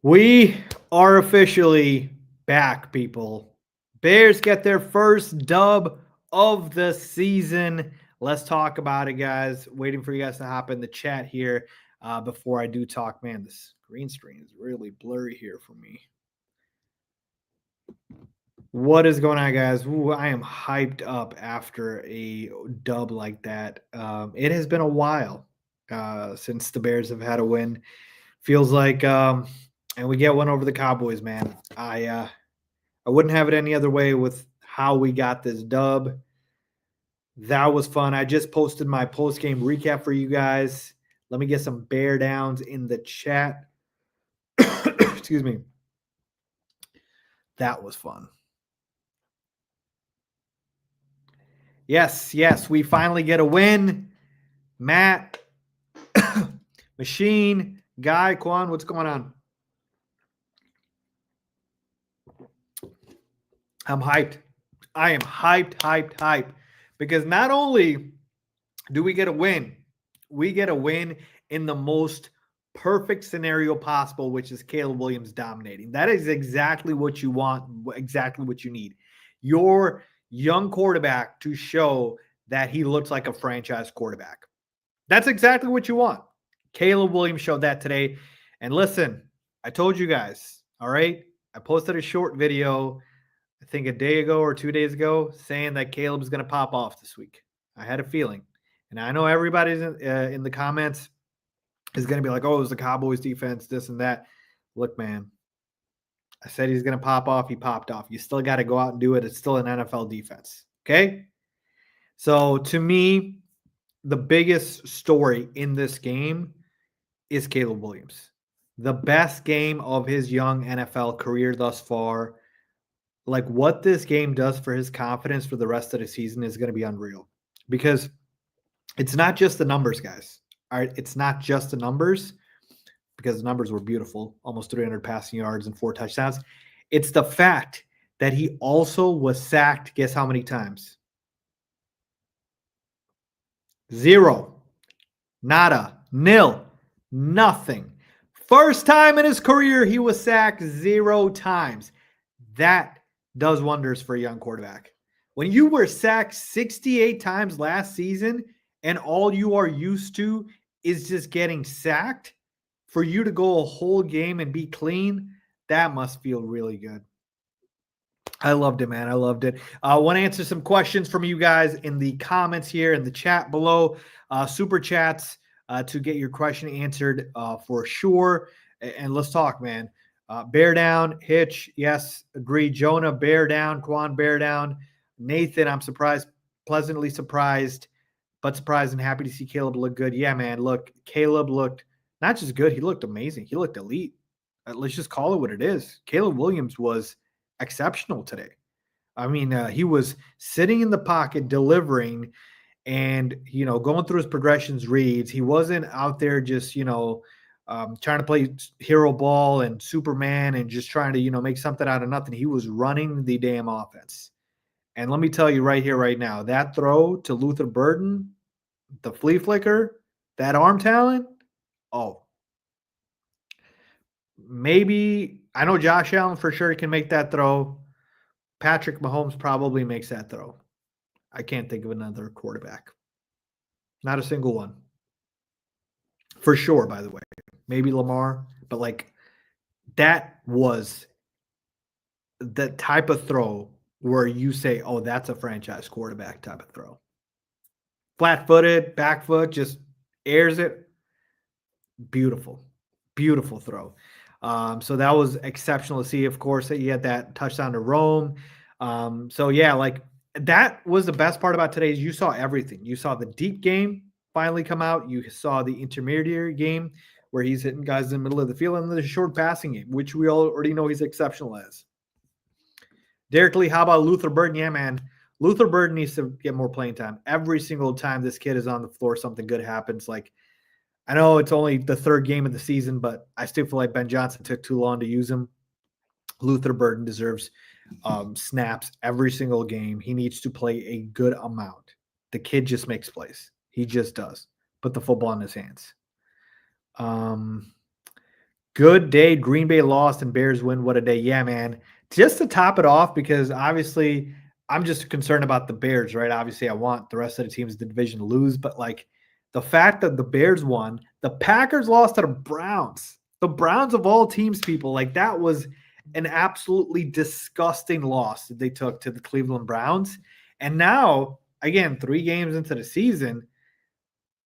We are officially back, people. Bears get their first dub of the season. Let's talk about it, guys. Waiting for you guys to hop in the chat here before I do talk. Man, this green screen is really blurry here for me. What is going on, guys? Ooh, I am hyped up after a dub like that. It has been a while since the Bears have had a win. Feels like, and we get one over the Cowboys, man. I wouldn't have it any other way with how we got this dub. That was fun. I just posted my post game recap for you guys. Let me get some bear downs in the chat. Excuse me. That was fun. Yes, we finally get a win. Matt, Machine, Guy, Quan, what's going on? I'm hyped. I am hyped. Because not only do we get a win, we get a win in the most perfect scenario possible, which is Caleb Williams dominating. That is exactly what you want, exactly what you need. Your young quarterback to show that he looks like a franchise quarterback. That's exactly what you want. Caleb Williams showed that today. And listen, I told you guys, all right? I posted a short video, I think a day ago or 2 days ago, saying that Caleb's going to pop off this week. I had a feeling. And I know everybody's in the comments is going to be like, oh, it was the Cowboys defense, this and that. Look, man, I said he's going to pop off. He popped off. You still got to go out and do it. It's still an NFL defense. Okay. So to me, the biggest story in this game is Caleb Williams. The best game of his young NFL career thus far. Like what this game does for his confidence for the rest of the season is going to be unreal because it's not just the numbers, guys. All right. It's not just the numbers because the numbers were beautiful, almost 300 passing yards and 4 touchdowns. It's the fact that he also was sacked. Guess how many times? 0, nada, nil, nothing. First time in his career, he was sacked 0 times. That does wonders for a young quarterback. When you were sacked 68 times last season and all you are used to is just getting sacked, for you to go a whole game and be clean, that must feel really good. I loved it, man. I loved it. I want to answer some questions from you guys in the comments here in the chat below. Super chats to get your question answered for sure. And let's talk, man. Bear down, Hitch, yes, agree. Jonah, bear down. Quan, bear down. Nathan, I'm surprised, pleasantly surprised, but surprised and happy to see Caleb look good. Yeah, man. Look, Caleb looked not just good, he looked amazing. He looked elite. Let's just call it what it is. Caleb Williams was exceptional today. I mean, he was sitting in the pocket, delivering, and going through his progressions, reads. He wasn't out there just trying to play hero ball and Superman and just trying to make something out of nothing. He was running the damn offense. And let me tell you right here, right now, that throw to Luther Burden, the flea flicker, that arm talent. Oh, maybe I know Josh Allen for sure can make that throw. Patrick Mahomes probably makes that throw. I can't think of another quarterback. Not a single one. For sure, by the way. Maybe Lamar, but that was the type of throw where you say, oh, that's a franchise quarterback type of throw. Flat-footed, back foot, just airs it. Beautiful. Beautiful throw. So that was exceptional to see. Of course, that you had that touchdown to Rome. So yeah, that was the best part about today is you saw everything. You saw the deep game finally come out. You saw the intermediary game where he's hitting guys in the middle of the field, and the short passing game, which we already know he's exceptional as. Derek Lee, how about Luther Burden? Yeah, man. Luther Burden needs to get more playing time. Every single time this kid is on the floor, something good happens. I know it's only the 3rd game of the season, but I still feel like Ben Johnson took too long to use him. Luther Burden deserves snaps every single game. He needs to play a good amount. The kid just makes plays. He just does. Put the football in his hands. Good day. Green Bay lost and Bears win. What a day. Yeah, man. Just to top it off, because obviously I'm just concerned about the Bears, right? Obviously, I want the rest of the teams in the division to lose, but like the fact that the Bears won, the Packers lost to the Browns. The Browns of all teams, people, like that was an absolutely disgusting loss that they took to the Cleveland Browns. And now, again, 3 games into the season,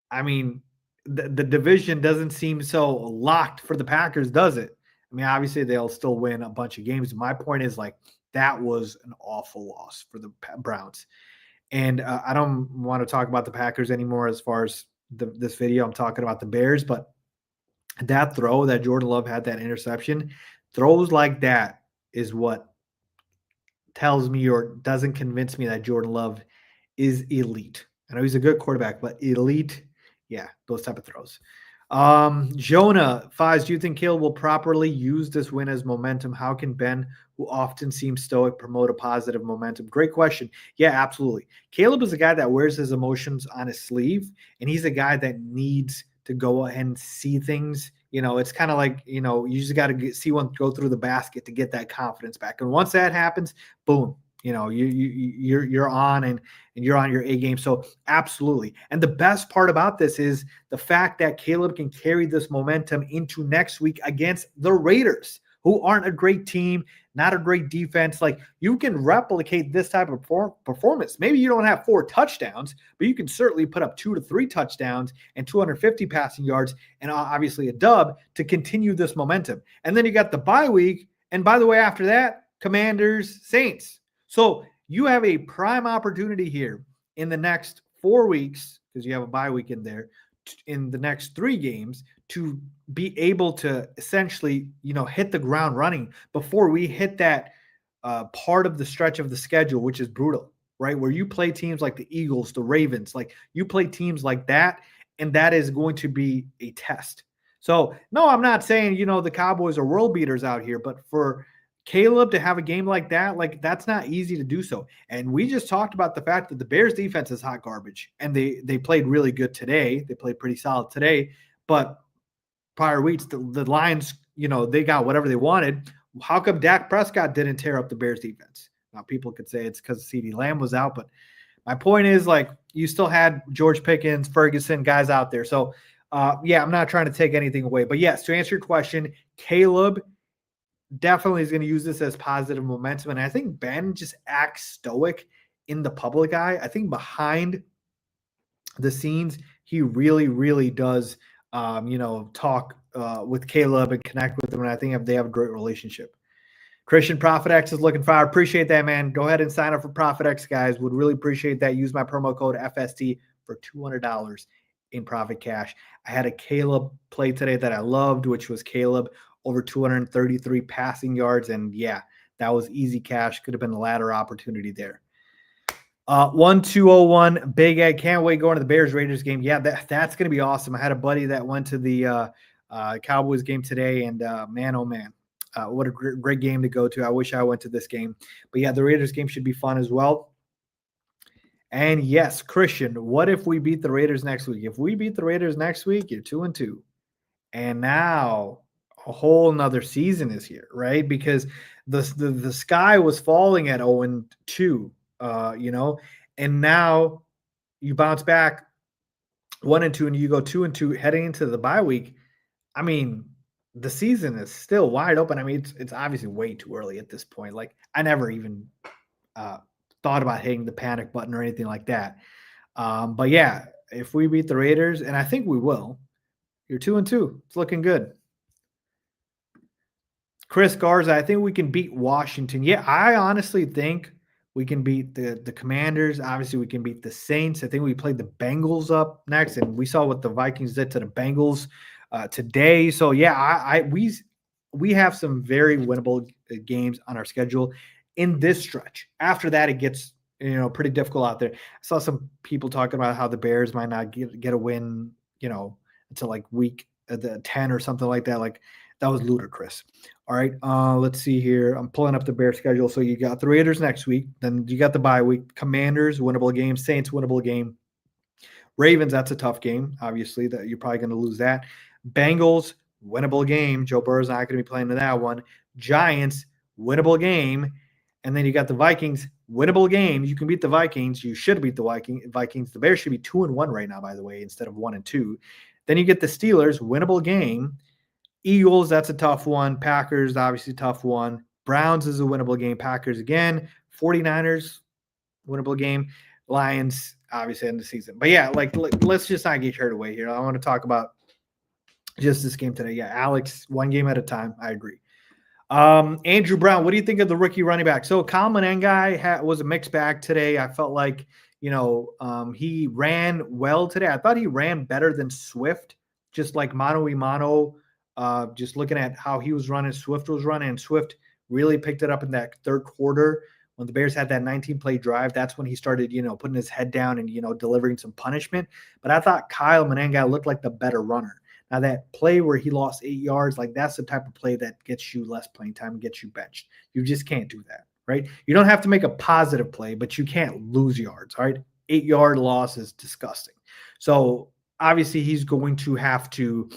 I mean, the division doesn't seem so locked for the Packers, does it? I mean, obviously they'll still win a bunch of games. My point is like that was an awful loss for the Browns. And I don't want to talk about the Packers anymore as far as this video. I'm talking about the Bears, but that throw that Jordan Love had, that interception, throws like that is what tells me or doesn't convince me that Jordan Love is elite. I know he's a good quarterback, but elite, yeah, those type of throws. Jonah Fives, do you think Caleb will properly use this win as momentum? How can Ben, who often seems stoic, promote a positive momentum? Great question. Yeah, absolutely. Caleb is a guy that wears his emotions on his sleeve, and he's a guy that needs to go ahead and see things. You know, it's kind of like, you know, you just got to see one go through the basket to get that confidence back. And once that happens, boom, you know, you're on and you're on your A game. So absolutely. And the best part about this is the fact that Caleb can carry this momentum into next week against the Raiders, who aren't a great team, not a great defense. Like you can replicate this type of performance. Maybe you don't have 4 touchdowns, but you can certainly put up 2 to 3 touchdowns and 250 passing yards and obviously a dub to continue this momentum. And then you got the bye week. And by the way, after that, Commanders, Saints. So you have a prime opportunity here in the next 4 weeks, because you have a bye week in there, in the next 3 games to be able to essentially, you know, hit the ground running before we hit that part of the stretch of the schedule, which is brutal, right? Where you play teams like the Eagles, the Ravens, like you play teams like that, and that is going to be a test. So, no, I'm not saying, you know, the Cowboys are world beaters out here, but for Caleb to have a game like that, like that's not easy to do so. And we just talked about the fact that the Bears defense is hot garbage, and they played really good today. They played pretty solid today, but prior weeks, the Lions, you know, they got whatever they wanted. How come Dak Prescott didn't tear up the Bears defense? Now, people could say it's because CeeDee Lamb was out, but my point is, like, you still had George Pickens, Ferguson, guys out there. So, yeah, I'm not trying to take anything away. But, yes, to answer your question, Caleb definitely is going to use this as positive momentum. And I think Ben just acts stoic in the public eye. I think behind the scenes, he really, really does – you know, talk with Caleb and connect with him. And I think they have a great relationship. Christian Profit X is looking fire. Appreciate that, man. Go ahead and sign up for Profit X, guys. Would really appreciate that. Use my promo code FST for $200 in profit cash. I had a Caleb play today that I loved, which was Caleb over 233 passing yards. And yeah, that was easy cash. Could have been a ladder opportunity there. 1201 Big Egg. Can't wait going to the Bears-Raiders game. Yeah, that's going to be awesome. I had a buddy that went to the Cowboys game today, and man, oh man, what a great game to go to. I wish I went to this game. But yeah, the Raiders game should be fun as well. And yes, Christian, what if we beat the Raiders next week? If we beat the Raiders next week, you're 2-2. And now a whole nother season is here, right? Because the sky was falling at 0-2. You know, and now you bounce back 1-2 and you go 2-2 heading into the bye week. I mean, the season is still wide open. I mean, it's obviously way too early at this point. Like I never even thought about hitting the panic button or anything like that. But yeah, if we beat the Raiders, and I think we will, you're 2-2. It's looking good. Chris Garza, I think we can beat Washington. Yeah, I honestly think we can beat the Commanders. Obviously, we can beat the Saints. I think we played the Bengals up next, and we saw what the Vikings did to the Bengals today. So yeah, we have some very winnable games on our schedule in this stretch. After that, it gets pretty difficult out there. I saw some people talking about how the Bears might not get a win, until like week the 10 or something like that. Like that was ludicrous. All right, let's see here. I'm pulling up the Bears schedule. So you got the Raiders next week. Then you got the bye week. Commanders, winnable game. Saints, winnable game. Ravens, that's a tough game, obviously, that you're probably going to lose that. Bengals, winnable game. Joe Burrow's not going to be playing in that one. Giants, winnable game. And then you got the Vikings, winnable game. You can beat the Vikings. You should beat the Vikings. The Bears should be 2-1 right now, by the way, instead of 1-2. Then you get the Steelers, winnable game. Eagles, that's a tough one. Packers, obviously tough one. Browns is a winnable game. Packers again. 49ers, winnable game. Lions, obviously, end of the season. But yeah, let's just not get carried away here. I want to talk about just this game today. Yeah, Alex, one game at a time. I agree. Andrew Brown, what do you think of the rookie running back? So Kyle Monangai was a mixed bag today. I felt like, he ran well today. I thought he ran better than Swift, just like mano-a-mano. Just looking at how he was running, Swift was running, and Swift really picked it up in that third quarter when the Bears had that 19-play drive. That's when he started, putting his head down and, delivering some punishment. But I thought Kyle Monangai looked like the better runner. Now, that play where he lost 8 yards, that's the type of play that gets you less playing time and gets you benched. You just can't do that, right? You don't have to make a positive play, but you can't lose yards, all right? 8-yard loss is disgusting. So, obviously, he's going to have to,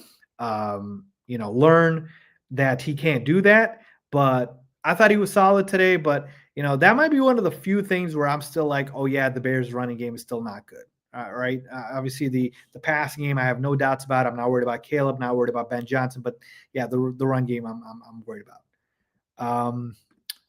learn that he can't do that. But I thought he was solid today. But, that might be one of the few things where I'm still like, oh, yeah, the Bears running game is still not good. Right. Obviously, the passing game, I have no doubts about. I'm not worried about Caleb, not worried about Ben Johnson. But, yeah, the run game I'm worried about.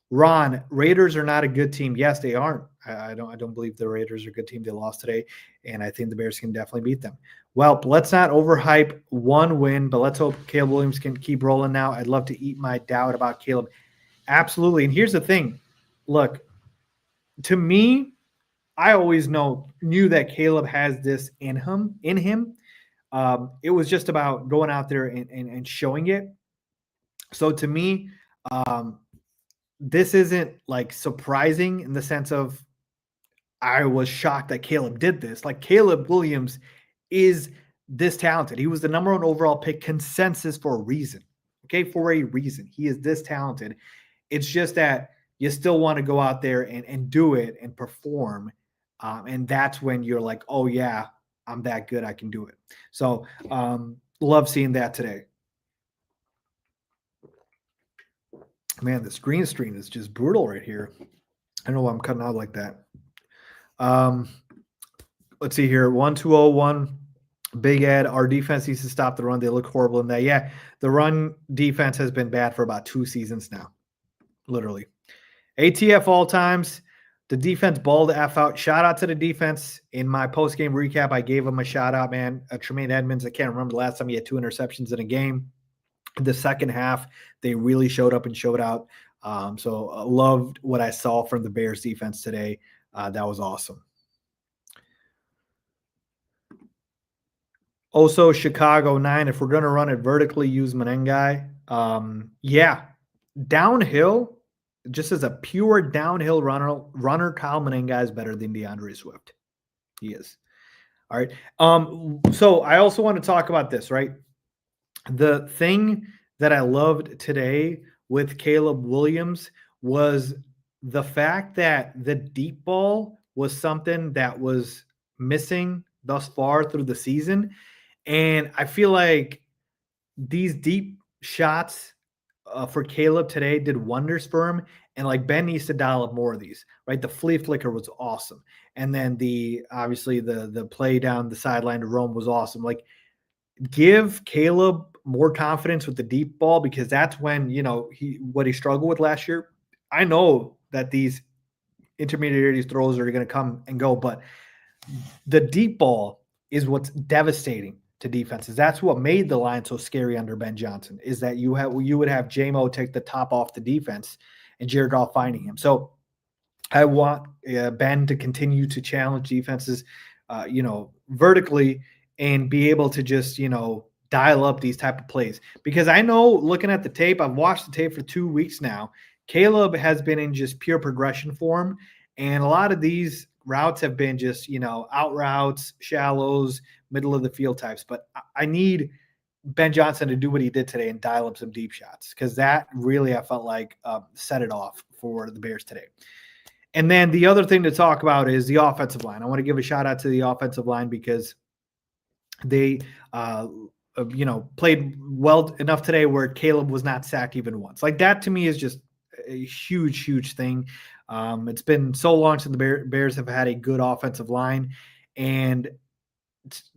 Ron, Raiders are not a good team. Yes, they aren't. I don't believe the Raiders are a good team. They lost today, and I think the Bears can definitely beat them. Well, let's not overhype one win, but let's hope Caleb Williams can keep rolling now. I'd love to eat my doubt about Caleb. Absolutely. And here's the thing. Look, to me, I always knew that Caleb has this in him. It was just about going out there and showing it. So to me, this isn't surprising in the sense of I was shocked that Caleb did this. Caleb Williams is this talented. He was the number 1 overall pick consensus for a reason. Okay, for a reason. He is this talented. It's just that you still want to go out there and do it and perform. And that's when you're like, oh, yeah, I'm that good. I can do it. So love seeing that today. Man, this green screen is just brutal right here. I don't know why I'm cutting out like that. Let's see here. 1-2-0-1. Big Ed. Our defense needs to stop the run. They look horrible in that. Yeah, the run defense has been bad for about 2 seasons now. Literally. ATF all times. The defense balled the F out. Shout out to the defense. In my post-game recap, I gave him a shout out, man. Tremaine Edmonds, I can't remember the last time he had 2 interceptions in a game. The second half, they really showed up and showed out. So loved what I saw from the Bears defense today. That was awesome. Also, Chicago 9, if we're going to run it vertically, use Monangai. Yeah, downhill, just as a pure downhill runner, Kyle Monangai is better than DeAndre Swift. He is. All right. So I also want to talk about this, right? The thing that I loved today with Caleb Williams was the fact that the deep ball was something that was missing thus far through the season. And I feel like these deep shots for Caleb today did wonders for him. And Ben needs to dial up more of these, right? The flea flicker was awesome. And then obviously the play down the sideline to Rome was awesome. Give Caleb more confidence with the deep ball, because that's when, what he struggled with last year. I know that these intermediate throws are going to come and go, but the deep ball is what's devastating to defenses. That's what made the line so scary under Ben Johnson, is that you would have J-Mo take the top off the defense and Jared Goff finding him. So I want Ben to continue to challenge defenses, vertically, and be able to just, dial up these type of plays. Because I know, looking at the tape, I've watched the tape for 2 weeks now, Caleb has been in just pure progression form. And a lot of these routes have been just, out routes, shallows, middle of the field types. But I need Ben Johnson to do what he did today and dial up some deep shots, because that really, I felt like, set it off for the Bears today. And then the other thing to talk about is the offensive line. I want to give a shout out to the offensive line, because they played well enough today where Caleb was not sacked even once. Like that to me is just a huge, huge thing. It's been so long since the Bears have had a good offensive line, and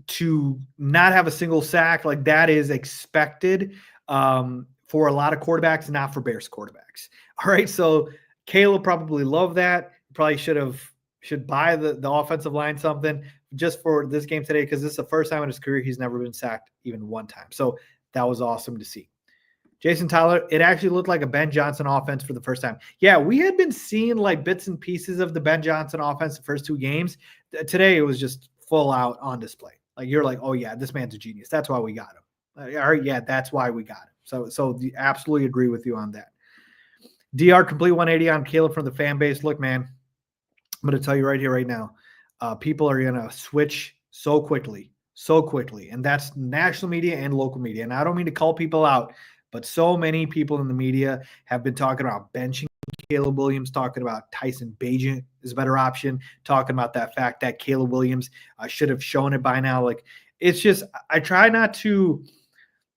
to not have a single sack, like that is expected for a lot of quarterbacks, not for Bears quarterbacks. All right, so Caleb probably loved that. Probably should buy the offensive line something just for this game today, because this is the first time in his career he's never been sacked even one time. So that was awesome to see. Jason Tyler, it actually looked like a Ben Johnson offense for the first time. Yeah, we had been seeing like bits and pieces of the Ben Johnson offense the first two games. Today it was just full out on display. Like you're like, oh yeah, this man's a genius. That's why we got him. All right, yeah, that's why we got him. So absolutely agree with you on that. DR complete 180 on Caleb from the fan base. Look, man, I'm going to tell you right here, right now, people are going to switch so quickly, and that's national media and local media. And I don't mean to call people out, but so many people in the media have been talking about benching Caleb Williams, talking about Tyson Bagent is a better option, talking about that fact that Caleb Williams should have shown it by now. Like, it's just, I try not to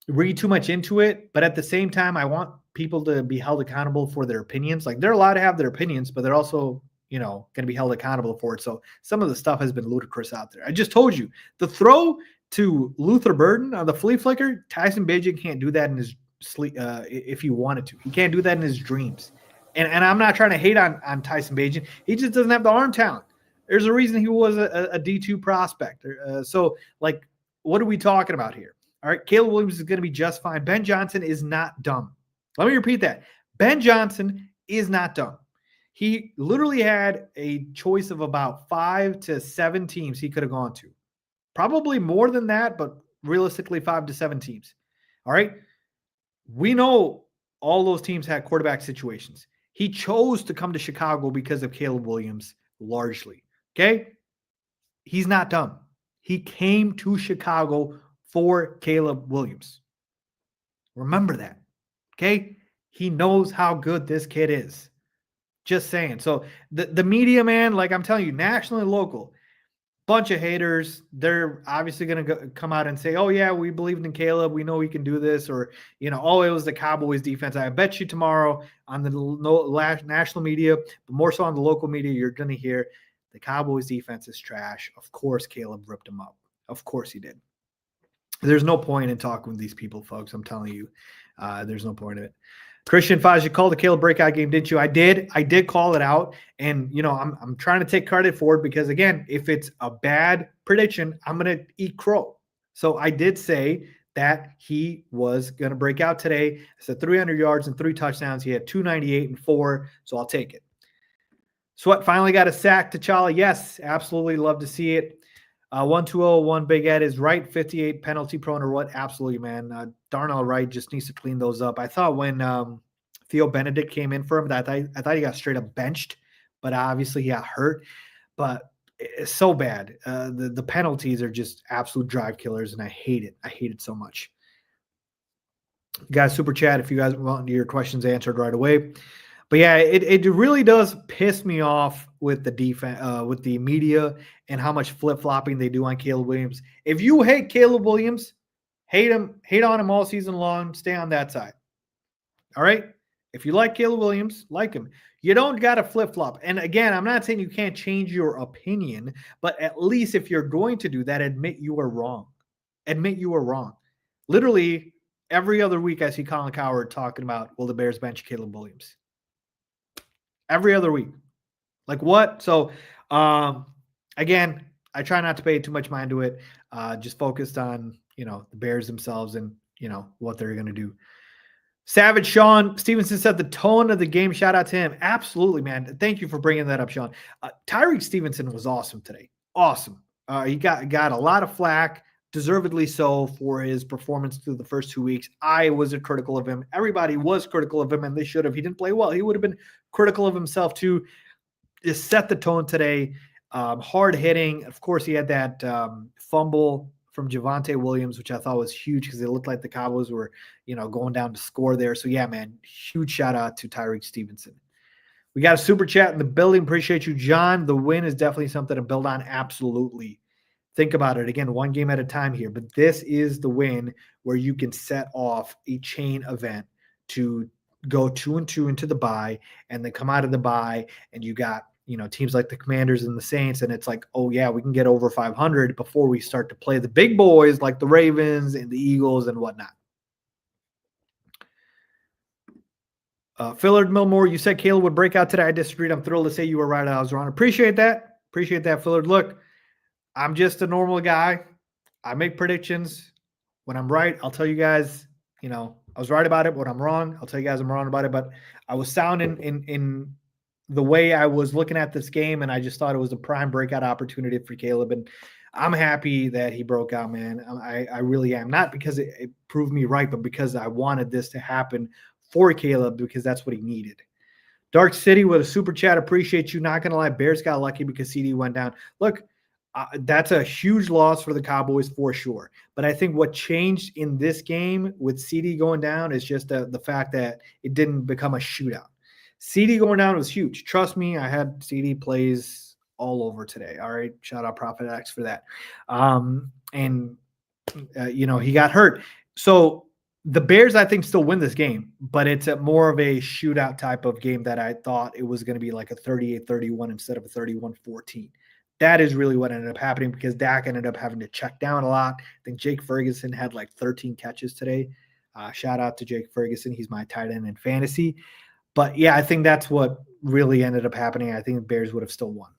read too much into it, but at the same time, I want people to be held accountable for their opinions. Like, they're allowed to have their opinions, but they're also, going to be held accountable for it. So some of the stuff has been ludicrous out there. I just told you, the throw to Luther Burden on the flea flicker, Tyson Bagent can't do that in his sleep if he wanted to. He can't do that in his dreams. And I'm not trying to hate on Tyson Bagent. He just doesn't have the arm talent. There's a reason he was a D2 prospect. So, like, what are we talking about here? All right, Caleb Williams is going to be just fine. Ben Johnson is not dumb. Let me repeat that. Ben Johnson is not dumb. He literally had a choice of about 5 to 7 teams he could have gone to. Probably more than that, but realistically 5 to 7 teams. All right? We know all those teams had quarterback situations. He chose to come to Chicago because of Caleb Williams, largely. Okay? He's not dumb. He came to Chicago for Caleb Williams. Remember that. Okay? He knows how good this kid is. Just saying. So the media, man, like I'm telling you, national and local, bunch of haters. They're obviously going to come out and say, oh, yeah, we believed in Caleb. We know he can do this. Or, oh, it was the Cowboys defense. I bet you tomorrow on the national media, but more so on the local media, you're going to hear the Cowboys defense is trash. Of course, Caleb ripped him up. Of course he did. There's no point in talking with these people, folks. I'm telling you, there's no point in it. Christian Faz, you called the Caleb breakout game, didn't you? I did call it out. And, I'm trying to take credit for it because, again, if it's a bad prediction, I'm going to eat crow. So I did say that he was going to break out today. I said 300 yards and 3 touchdowns. He had 298 and 4, so I'll take it. Sweat finally got a sack. T'Challa, yes, absolutely love to see it. 1201 Big Ed is right. 58 penalty prone or what? Absolutely, man. Darnell Wright just needs to clean those up. I thought when Theo Benedict came in for him, that I thought he got straight up benched, but obviously he got hurt. But it's so bad. The penalties are just absolute drive killers, and I hate it. I hate it so much. Guys, super chat if you guys want your questions answered right away. But yeah, it really does piss me off with the defense, with the media, and how much flip-flopping they do on Caleb Williams. If you hate Caleb Williams, hate on him all season long, stay on that side. All right? If you like Caleb Williams, like him. You don't got to flip-flop. And again, I'm not saying you can't change your opinion, but at least if you're going to do that, admit you are wrong. Admit you are wrong. Literally, every other week I see Colin Cowherd talking about, will the Bears bench Caleb Williams? Every other week. Like what? So, again, I try not to pay too much mind to it. Just focused on, the Bears themselves and, what they're going to do. Savage Sean Stevenson said the tone of the game. Shout out to him. Absolutely, man. Thank you for bringing that up, Sean. Tyreek Stevenson was awesome today. Awesome. He got a lot of flack, deservedly so, for his performance through the first 2 weeks. I was critical of him. Everybody was critical of him, and they should have. He didn't play well. He would have been critical of himself too. Just set the tone today. Hard hitting. Of course, he had that fumble from Javonte Williams, which I thought was huge because it looked like the Cowboys were, going down to score there. So yeah, man, huge shout out to Tyreek Stevenson. We got a super chat in the building. Appreciate you, John. The win is definitely something to build on. Absolutely. think about it again, one game at a time here, but this is the win where you can set off a chain event to go 2-2 into the bye and then come out of the bye and you got, teams like the Commanders and the Saints, and it's like, oh yeah, we can get over 500 before we start to play the big boys like the Ravens and the Eagles and whatnot. Fillard Milmore, you said Caleb would break out today. I disagreed. I'm thrilled to say you were right. I was wrong. Appreciate that. Appreciate that, Fillard. Look, I'm just a normal guy. I make predictions. When I'm right, I'll tell you guys, I was right about it. When I'm wrong, I'll tell you guys I'm wrong about it. But I was sound in the way I was looking at this game, and I just thought it was a prime breakout opportunity for Caleb. And I'm happy that he broke out, man. I really am. Not because it proved me right, but because I wanted this to happen for Caleb, because that's what he needed. Dark City with a super chat. Appreciate you. Not going to lie, Bears got lucky because CD went down. Look, that's a huge loss for the Cowboys for sure. But I think what changed in this game with CD going down is just the fact that it didn't become a shootout. CD going down was huge. Trust me, I had CD plays all over today. All right. Shout out Prophet X for that. He got hurt. So the Bears, I think, still win this game, but it's more of a shootout type of game that I thought it was going to be like a 38-31 instead of a 31-14. That is really what ended up happening because Dak ended up having to check down a lot. I think Jake Ferguson had like 13 catches today. Shout out to Jake Ferguson. He's my tight end in fantasy. But, yeah, I think that's what really ended up happening. I think the Bears would have still won.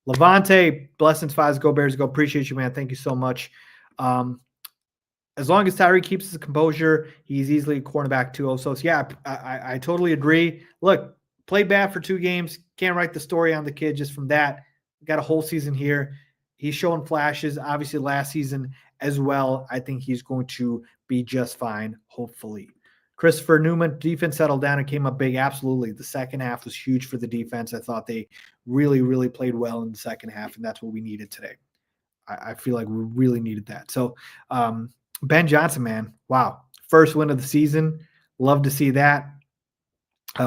Levante, blessings, Fives, go Bears, go. Appreciate you, man. Thank you so much. As long as Tyree keeps his composure, he's easily a cornerback 2-0. So, yeah, I totally agree. Look, played bad for 2 games. Can't write the story on the kid just from that. Got a whole season here. He's showing flashes, obviously, last season as well. I think he's going to be just fine, hopefully. Christopher Newman, defense settled down and came up big. Absolutely. The second half was huge for the defense. I thought they really, really played well in the second half, and that's what we needed today. I feel like we really needed that. So, Ben Johnson, man, wow. First win of the season. Love to see that.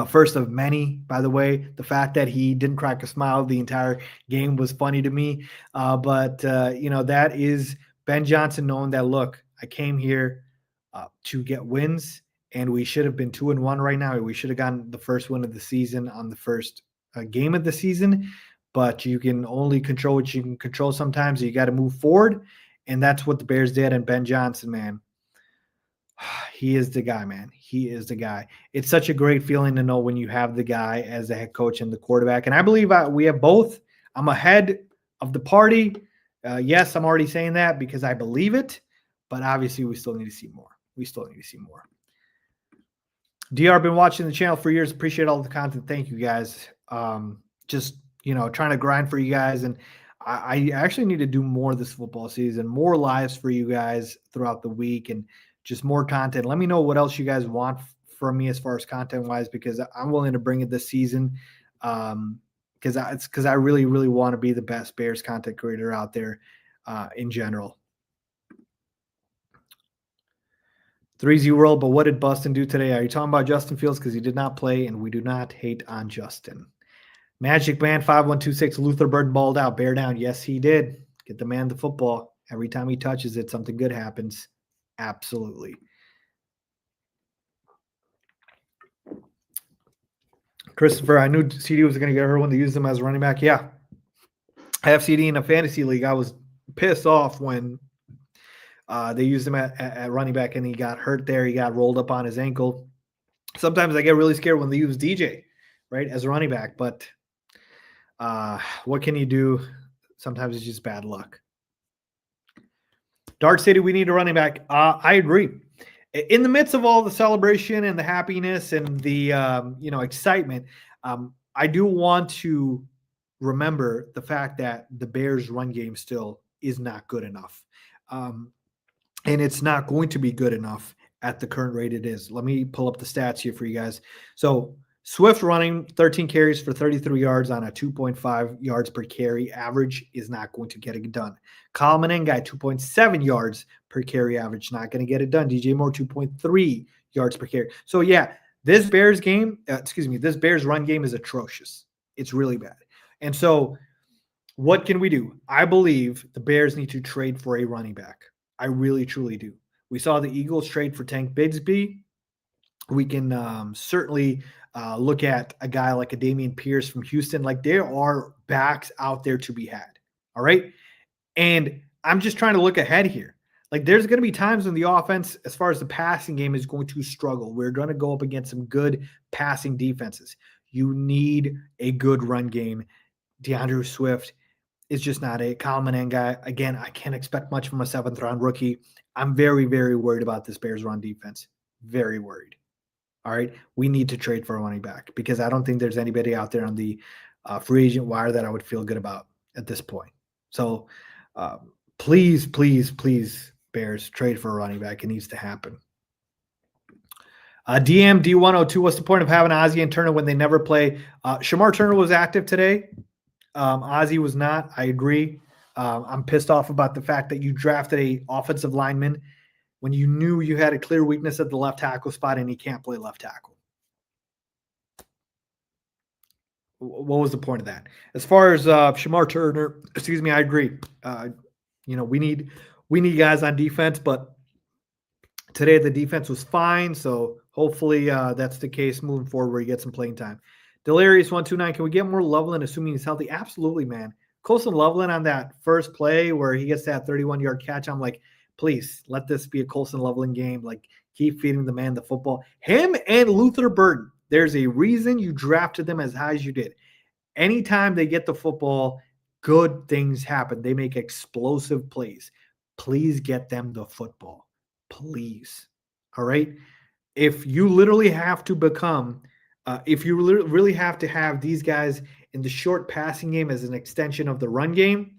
First of many, by the way. The fact that he didn't crack a smile the entire game was funny to me. But that is Ben Johnson knowing that, look, I came here to get wins, and we should have been 2-1 right now. We should have gotten the first win of the season on the first game of the season. But you can only control what you can control sometimes. You got to move forward. And that's what the Bears did. And Ben Johnson, man, he is the guy, man. He is the guy. It's such a great feeling to know when you have the guy as the head coach and the quarterback. And I believe we have both. I'm ahead of the party. Yes, I'm already saying that because I believe it. But obviously, we still need to see more. DR, been watching the channel for years. Appreciate all the content. Thank you, guys. Just, trying to grind for you guys. And I actually need to do more this football season, more lives for you guys throughout the week and just more content. Let me know what else you guys want from me as far as content-wise because I'm willing to bring it this season because I really, really want to be the best Bears content creator out there in general. 3Z World, but what did Boston do today? Are you talking about Justin Fields? Because he did not play, and we do not hate on Justin. Magic Man 5126, Luther Bird balled out. Bear down. Yes, he did. Get the man the football. Every time he touches it, something good happens. Absolutely. Christopher, I knew CD was going to get hurt when they used him as a running back. Yeah. I have CD in a fantasy league. I was pissed off when they used him at running back and he got hurt there. He got rolled up on his ankle. Sometimes I get really scared when they use DJ, right, as a running back. But what can you do? Sometimes it's just bad luck. Dark City, we need a running back. I agree. In the midst of all the celebration and the happiness and the excitement, I do want to remember the fact that the Bears' run game still is not good enough. And it's not going to be good enough at the current rate it is. Let me pull up the stats here for you guys. So Swift running 13 carries for 33 yards on a 2.5 yards per carry average is not going to get it done. Kyle Menengai, 2.7 yards per carry average, not going to get it done. DJ Moore, 2.3 yards per carry. So, yeah, this Bears run game is atrocious. It's really bad. And so What can we do? I believe the Bears need to trade for a running back. I really, truly do. We saw the Eagles trade for Tank Bigsby. We can certainly look at a guy like a Dameon Pierce from Houston. Like, there are backs out there to be had. All right. And I'm just trying to look ahead here. Like, there's going to be times when the offense, as far as the passing game, is going to struggle. We're going to go up against some good passing defenses. You need a good run game. DeAndre Swift is just not a Kyle guy. Again, I can't expect much from a 7th-round rookie. I'm very, very worried about this Bears run defense. Very worried. All right. We need to trade for a running back because I don't think there's anybody out there on the free agent wire that I would feel good about at this point. So please, please, please, Bears, trade for a running back. It needs to happen. DM D102, what's the point of having Ozzie and Turner when they never play? Shamar Turner was active today. Ozzie was not. I agree. I'm pissed off about the fact that you drafted a offensive lineman when you knew you had a clear weakness at the left tackle spot and he can't play left tackle. What was the point of that? As far as Shamar Turner, I agree. We need guys on defense, but today the defense was fine. So hopefully that's the case moving forward where you get some playing time. Delirious129, can we get more Loveland assuming he's healthy? Absolutely, man. Colson Loveland on that first play where he gets that 31-yard catch, I'm like, please let this be a Colson Loveland game. Like, keep feeding the man the football. Him and Luther Burden, there's a reason you drafted them as high as you did. Anytime they get the football, good things happen. They make explosive plays. Please get them the football. Please. All right? If you literally have to become if you really have to have these guys in the short passing game as an extension of the run game,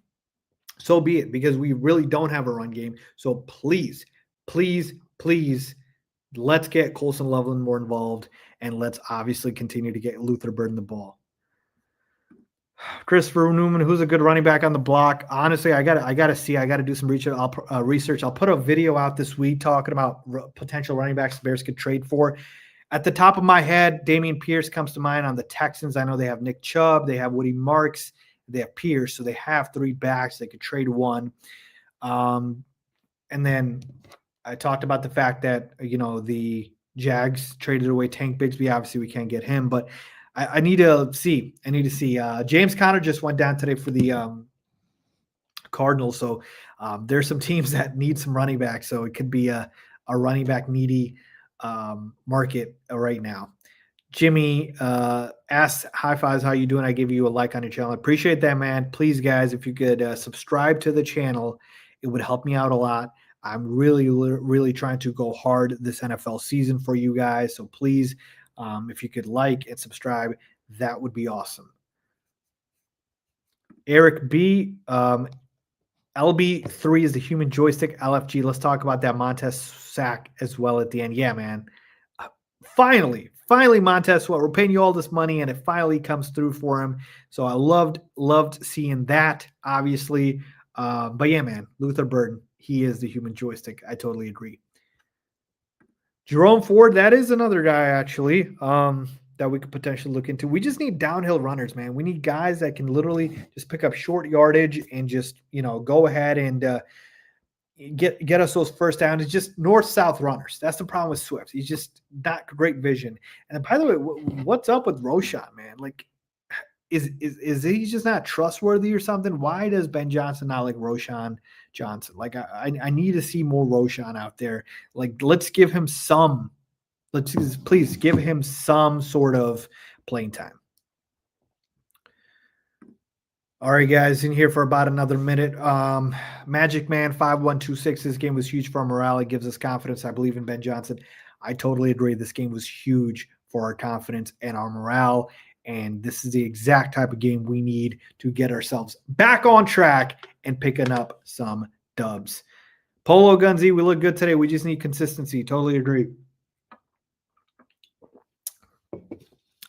so be it, because we really don't have a run game. So please, please, please, let's get Colson Loveland more involved, and let's obviously continue to get Luther Burden the ball. Christopher Newman, who's a good running back on the block? Honestly, I gotta do some research. I'll put a video out this week talking about potential running backs the Bears could trade for. At the top of my head, Dameon Pierce comes to mind on the Texans. I know they have Nick Chubb, they have Woody Marks, they have Pierce, so they have 3 backs. They could trade one. And then I talked about the fact that, the Jags traded away Tank Bigsby. Obviously, we can't get him, but I need to see. James Conner just went down today for the Cardinals, so there's some teams that need some running backs, so it could be a running back needy market right now. Jimmy asks, high fives, how you doing? I give you a like on your channel. I appreciate that, man. Please, guys, if you could subscribe to the channel, it would help me out a lot. I'm really, really trying to go hard this NFL season for you guys. So please, if you could like and subscribe, that would be awesome. Eric B. LB3 is the human joystick. LFG. Let's talk about that Montez sack as well at the end. Yeah, man. Finally, Montez Sweat. We're paying you all this money, and it finally comes through for him. So I loved seeing that, obviously. But yeah, man, Luther Burden, he is the human joystick. I totally agree. Jerome Ford, that is another guy, actually, that we could potentially look into. We just need downhill runners, man. We need guys that can literally just pick up short yardage and just, go ahead and get us those first downs. It's just north-south runners. That's the problem with Swift. He's just not great vision. And by the way, what's up with Roschon, man? Like, is he just not trustworthy or something? Why does Ben Johnson not like Roschon Johnson? Like, I need to see more Roschon out there. Like, please give him some sort of playing time. All right, guys, in here for about another minute. Magic Man 5126. This game was huge for our morale. It gives us confidence. I believe in Ben Johnson. I totally agree. This game was huge for our confidence and our morale. And this is the exact type of game we need to get ourselves back on track and picking up some dubs. Polo Gunzy, we look good today. We just need consistency. Totally agree.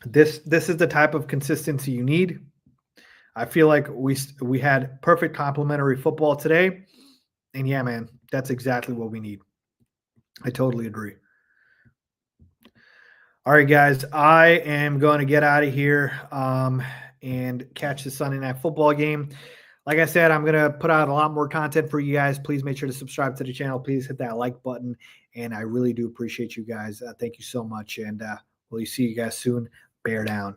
This is the type of consistency you need. I feel like we had perfect complementary football today. And yeah, man, that's exactly what we need. I totally agree. All right, guys, I am going to get out of here and catch the Sunday Night Football game. Like I said, I'm going to put out a lot more content for you guys. Please make sure to subscribe to the channel. Please hit that like button. And I really do appreciate you guys. Thank you so much. And we'll see you guys soon. Bear down.